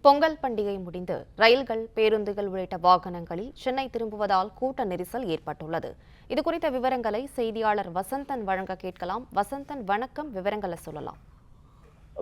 பொங்கல் பண்டிகை முடிந்து ரயில்கள், பேருந்துகள் உள்ளிட்ட வாகனங்களில் சென்னை திரும்புவதால் கூட்ட நெரிசல் ஏற்பட்டுள்ளது. இதுகுறித்த விவரங்களை செய்தியாளர் வசந்தன் வழங்க கேட்கலாம். வசந்தன், வணக்கம். விவரங்களை சொல்லலாம்.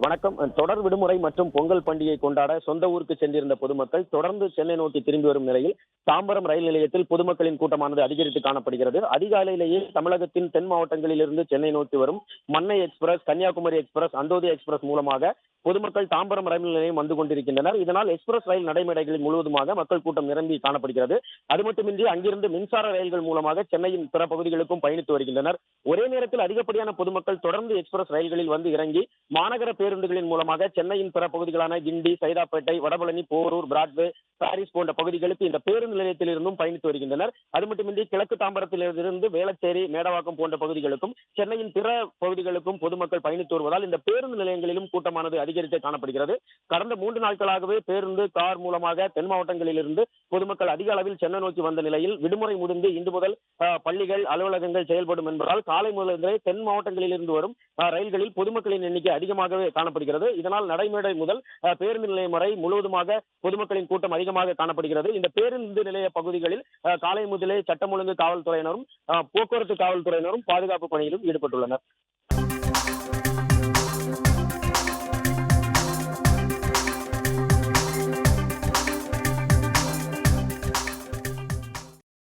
வணக்கம். தொடர் விடுமுறை மற்றும் பொங்கல் பண்டிகை கொண்டாட சொந்த ஊருக்கு சென்றிருந்த பொதுமக்கள் தொடர்ந்து சென்னை நோக்கி திரும்பி வரும் நிலையில் தாம்பரம் ரயில் நிலையத்தில் பொதுமக்களின் கூட்டமானது அதிகரித்து காணப்படுகிறது. அதிகாலையிலேயே தமிழகத்தின் தென் மாவட்டங்களில் இருந்து சென்னை நோக்கி வரும் Mannai express, Kanyakumari express, Antyodaya express மூலமாக பொதுமக்கள் தாம்பரம் ரயில் நிலையம் வந்து கொண்டிருக்கின்றனர். இதனால் எக்ஸ்பிரஸ் ரயில் நடைமேடைகளில் முழுவதுமாக மக்கள் கூட்டம் நிரம்பி காணப்படுகிறது. அது மட்டுமின்றி அங்கிருந்து மின்சார ரயில்கள் மூலமாக சென்னையின் பிற பகுதிகளுக்கும் பயணித்து வருகின்றனர். ஒரே நேரத்தில் அதிகப்படியான பொதுமக்கள் தொடர்ந்து எக்ஸ்பிரஸ் ரயில்களில் வந்து இறங்கி மாநகர பேருந்துகளின் மூலமாக சென்னையின் பிற பகுதிகளான கிண்டி, சைதாப்பேட்டை, வடபழனி, போரூர், பிராட்வே, பாரிஸ் போன்ற பகுதிகளுக்கு இந்த பேருந்து நிலையத்தில் இருந்தும் பயணித்து வருகின்றனர். அது மட்டுமின்றி கிழக்கு தாம்பரத்திலிருந்து வேளச்சேரி, மேடவாக்கம் போன்ற பகுதிகளுக்கும் சென்னையின் பிற பகுதிகளுக்கும் பொதுமக்கள் பயணித்து வருவதால் இந்த பேருந்து நிலையங்களிலும் கூட்டமானது அதிகரித்து காணப்படுகிறது. கடந்த 3 நாட்களாகவே பேருந்து, கார் மூலமாக தென் மாவட்டங்களில் இருந்து பொதுமக்கள் அதிக அளவில் சென்னை நோக்கி வந்த நிலையில் விடுமுறை முடிந்து இன்று முதல் பள்ளிகள், அலுவலகங்கள் செயல்படும் என்பதால் காலை முதலே தென் மாவட்டங்களில் இருந்து வரும் ரயில்களில் பொதுமக்களின் எண்ணிக்கை அதிகமாகவே காணப்படுகிறது. இதனால் நடைமேடை முதல் பேருந்து நிலையம் வரை முழுவதுமாக பொதுமக்களின் கூட்டம் அதிகமாக காணப்படுகிறது. இந்த பேருந்து நிலைய பகுதிகளில் காலை முதலே சட்டம் ஒழுங்கு காவல்துறையினரும், போக்குவரத்து காவல்துறையினரும் பாதுகாப்பு பணியிலும் ஈடுபட்டுள்ளனர்.